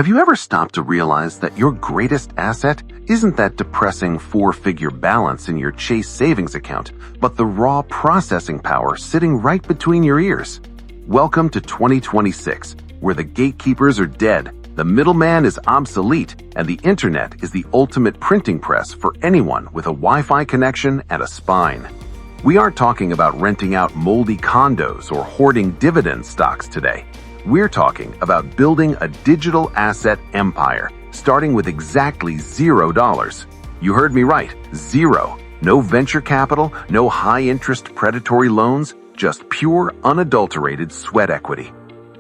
Have you ever stopped to realize that your greatest asset isn't that depressing four-figure balance in your Chase savings account, but the raw processing power sitting right between your ears? Welcome to 2026, where the gatekeepers are dead, the middleman is obsolete, and the internet is the ultimate printing press for anyone with a Wi-Fi connection and a spine. We aren't talking about renting out moldy condos or hoarding dividend stocks today. We're talking about building a digital asset empire, starting with exactly $0. You heard me right, zero. No venture capital, no high-interest predatory loans, just pure, unadulterated sweat equity.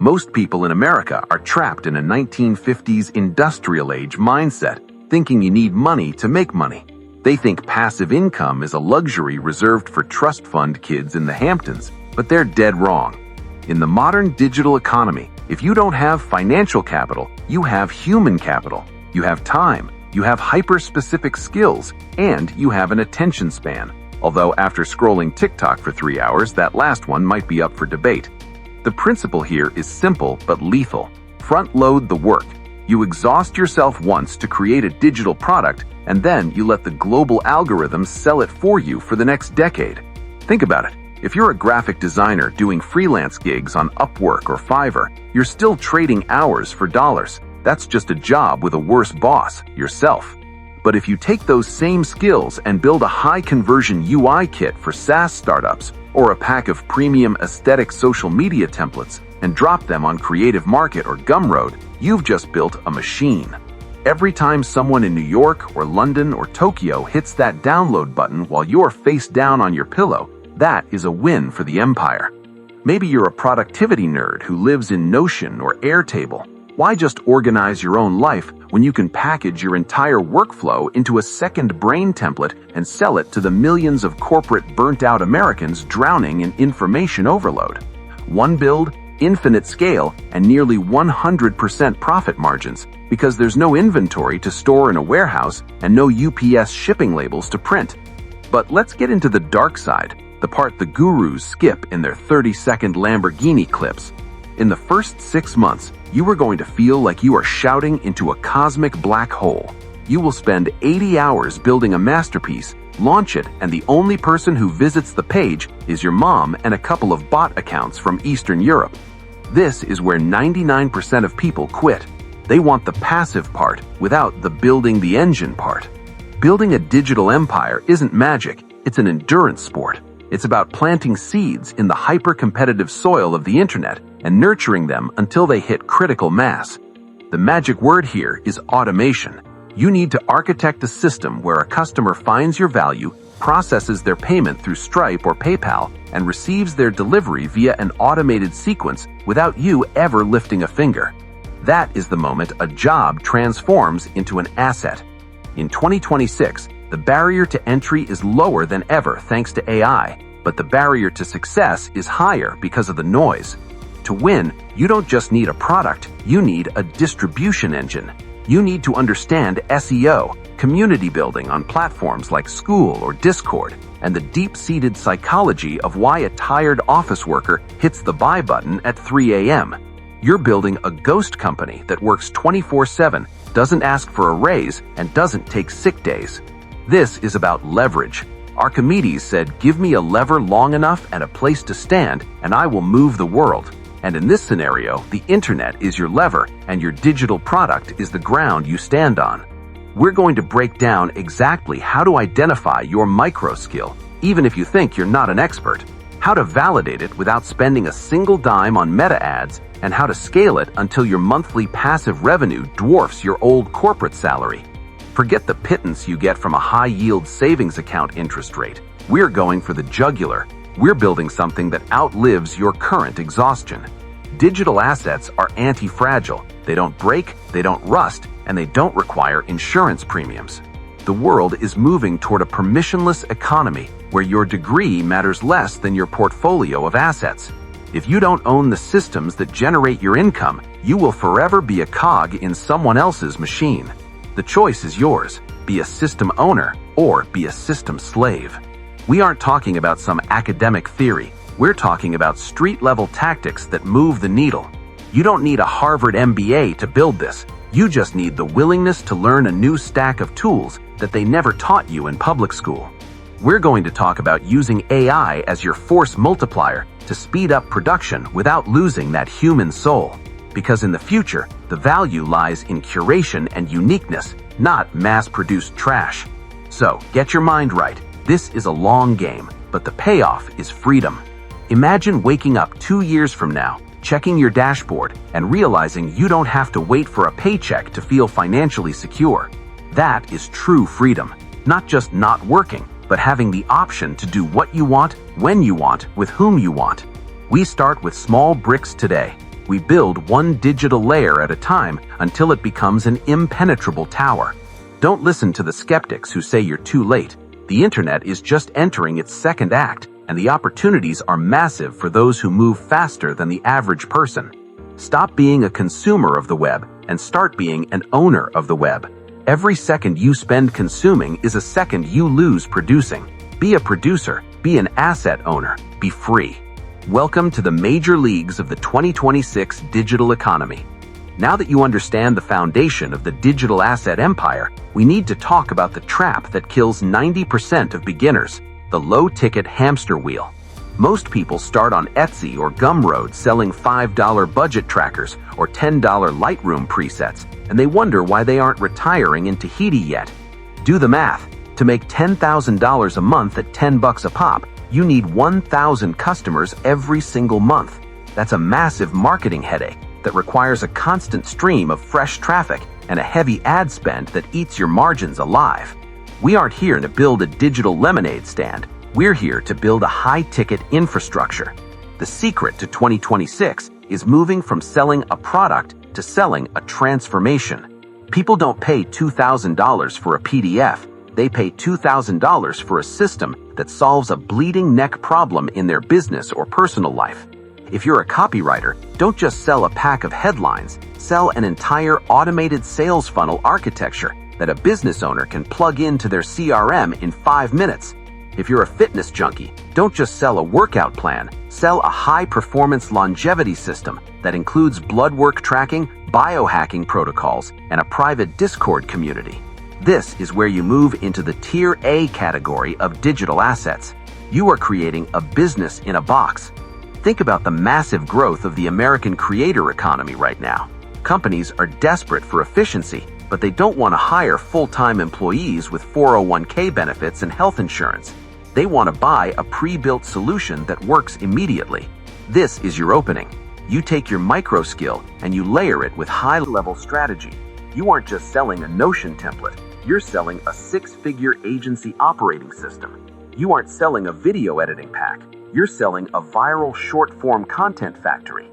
Most people in America are trapped in a 1950s industrial age mindset, thinking you need money to make money. They think passive income is a luxury reserved for trust fund kids in the Hamptons, but they're dead wrong. In the modern digital economy, if you don't have financial capital, you have human capital. You have time, you have hyper-specific skills, and you have an attention span. Although after scrolling TikTok for 3 hours, that last one might be up for debate. The principle here is simple but lethal. Front-load the work. You exhaust yourself once to create a digital product, and then you let the global algorithms sell it for you for the next decade. Think about it. If you're a graphic designer doing freelance gigs on Upwork or Fiverr, you're still trading hours for dollars. That's just a job with a worse boss, yourself. But if you take those same skills and build a high-conversion UI kit for SaaS startups, or a pack of premium aesthetic social media templates, and drop them on Creative Market or Gumroad, you've just built a machine. Every time someone in New York or London or Tokyo hits that download button while you're face down on your pillow, that is a win for the empire. Maybe you're a productivity nerd who lives in Notion or Airtable. Why just organize your own life when you can package your entire workflow into a second brain template and sell it to the millions of corporate burnt-out Americans drowning in information overload? One build, infinite scale, and nearly 100% profit margins because there's no inventory to store in a warehouse and no UPS shipping labels to print. But let's get into the dark side, the part the gurus skip in their 30-second Lamborghini clips. In the first 6 months, you are going to feel like you are shouting into a cosmic black hole. You will spend 80 hours building a masterpiece, launch it, and the only person who visits the page is your mom and a couple of bot accounts from Eastern Europe. This is where 99% of people quit. They want the passive part without the building the engine part. Building a digital empire isn't magic, it's an endurance sport. It's about planting seeds in the hyper-competitive soil of the internet and nurturing them until they hit critical mass. The magic word here is automation. You need to architect a system where a customer finds your value, processes their payment through Stripe or PayPal, and receives their delivery via an automated sequence without you ever lifting a finger. That is the moment a job transforms into an asset. In 2026, the barrier to entry is lower than ever thanks to AI, but the barrier to success is higher because of the noise. To win, you don't just need a product, you need a distribution engine. You need to understand SEO, community building on platforms like School or Discord, and the deep-seated psychology of why a tired office worker hits the buy button at 3 a.m. You're building a ghost company that works 24/7, doesn't ask for a raise, and doesn't take sick days. This is about leverage. Archimedes said, "Give me a lever long enough and a place to stand, and I will move the world." And in this scenario, the internet is your lever, and your digital product is the ground you stand on. We're going to break down exactly how to identify your micro skill, even if you think you're not an expert, how to validate it without spending a single dime on meta ads, and how to scale it until your monthly passive revenue dwarfs your old corporate salary. Forget the pittance you get from a high-yield savings account interest rate. We're going for the jugular. We're building something that outlives your current exhaustion. Digital assets are anti-fragile. They don't break, they don't rust, and they don't require insurance premiums. The world is moving toward a permissionless economy where your degree matters less than your portfolio of assets. If you don't own the systems that generate your income, you will forever be a cog in someone else's machine. The choice is yours. Be a system owner or be a system slave. We aren't talking about some academic theory. We're talking about street-level tactics that move the needle. You don't need a Harvard MBA to build this. You just need the willingness to learn a new stack of tools that they never taught you in public school. We're going to talk about using AI as your force multiplier to speed up production without losing that human soul. Because in the future, the value lies in curation and uniqueness, not mass-produced trash. So, get your mind right. This is a long game, but the payoff is freedom. Imagine waking up 2 years from now, checking your dashboard, and realizing you don't have to wait for a paycheck to feel financially secure. That is true freedom. Not just not working, but having the option to do what you want, when you want, with whom you want. We start with small bricks today. We build one digital layer at a time until it becomes an impenetrable tower. Don't listen to the skeptics who say you're too late. The internet is just entering its second act, and the opportunities are massive for those who move faster than the average person. Stop being a consumer of the web and start being an owner of the web. Every second you spend consuming is a second you lose producing. Be a producer, be an asset owner, be free. Welcome to the major leagues of the 2026 digital economy. Now that you understand the foundation of the digital asset empire, we need to talk about the trap that kills 90% of beginners, the low-ticket hamster wheel. Most people start on Etsy or Gumroad selling $5 budget trackers or $10 Lightroom presets, and they wonder why they aren't retiring in Tahiti yet. Do the math. To make $10,000 a month at $10 a pop, you need 1,000 customers every single month. That's a massive marketing headache that requires a constant stream of fresh traffic and a heavy ad spend that eats your margins alive. We aren't here to build a digital lemonade stand. We're here to build a high-ticket infrastructure. The secret to 2026 is moving from selling a product to selling a transformation. People don't pay $2,000 for a PDF. They pay $2,000 for a system that solves a bleeding neck problem in their business or personal life. If you're a copywriter, don't just sell a pack of headlines. Sell an entire automated sales funnel architecture that a business owner can plug into their CRM in 5 minutes. If you're a fitness junkie, don't just sell a workout plan. Sell a high-performance longevity system that includes blood work tracking, biohacking protocols, and a private Discord community. This is where you move into the Tier A category of digital assets. You are creating a business in a box. Think about the massive growth of the American creator economy right now. Companies are desperate for efficiency, but they don't want to hire full-time employees with 401k benefits and health insurance. They want to buy a pre-built solution that works immediately. This is your opening. You take your micro skill and you layer it with high-level strategy. You aren't just selling a Notion template. You're selling a 6-figure agency operating system. You aren't selling a video editing pack. You're selling a viral short-form content factory.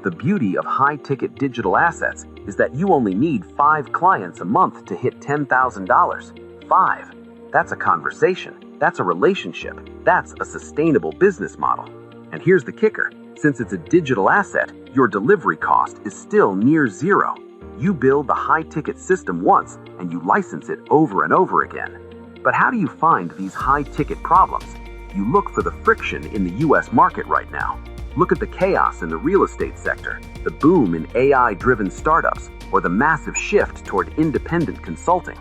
The beauty of high-ticket digital assets is that you only need 5 clients a month to hit $10,000. 5. That's a conversation. That's a relationship. That's a sustainable business model. And here's the kicker. Since it's a digital asset, your delivery cost is still near zero. You build the high-ticket system once, and you license it over and over again. But how do you find these high-ticket problems? You look for the friction in the US market right now. Look at the chaos in the real estate sector, the boom in AI-driven startups, or the massive shift toward independent consulting.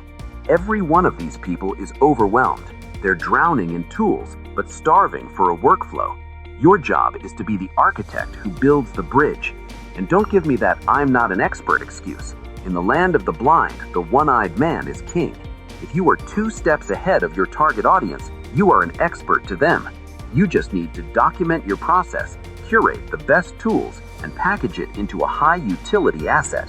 Every one of these people is overwhelmed. They're drowning in tools, but starving for a workflow. Your job is to be the architect who builds the bridge. And don't give me that "I'm not an expert" excuse. In the land of the blind, the one-eyed man is king. If you are 2 steps ahead of your target audience, you are an expert to them. You just need to document your process, curate the best tools, and package it into a high-utility asset.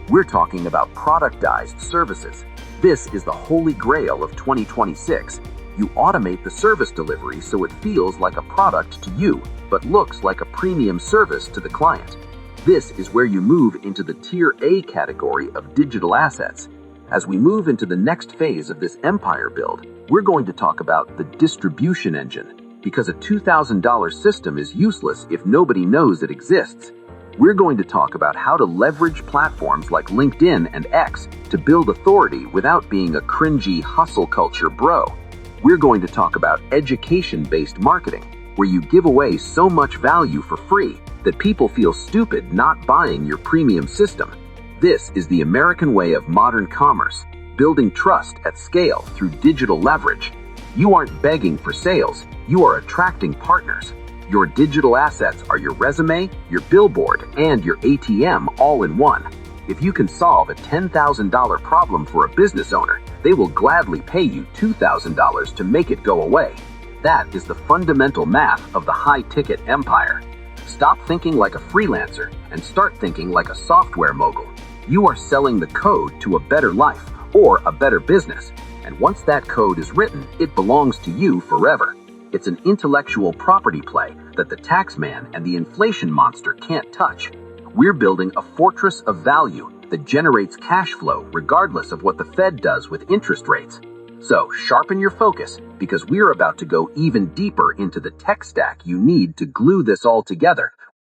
We're talking about productized services. This is the holy grail of 2026. You automate the service delivery so it feels like a product to you, but looks like a premium service to the client. This is where you move into the Tier A category of digital assets. As we move into the next phase of this empire build, we're going to talk about the distribution engine, because a $2,000 system is useless if nobody knows it exists. We're going to talk about how to leverage platforms like LinkedIn and X to build authority without being a cringy hustle culture bro. We're going to talk about education-based marketing, where you give away so much value for free that people feel stupid not buying your premium system. This is the American way of modern commerce, building trust at scale through digital leverage. You aren't begging for sales, you are attracting partners. Your digital assets are your resume, your billboard, and your ATM all in one. If you can solve a $10,000 problem for a business owner, they will gladly pay you $2,000 to make it go away. That is the fundamental math of the high-ticket empire. Stop thinking like a freelancer and start thinking like a software mogul. You are selling the code to a better life or a better business, and once that code is written, it belongs to you forever. It's an intellectual property play that the taxman and the inflation monster can't touch. We're building a fortress of value that generates cash flow regardless of what the Fed does with interest rates. So sharpen your focus, because we're about to go even deeper into the tech stack you need to glue this all together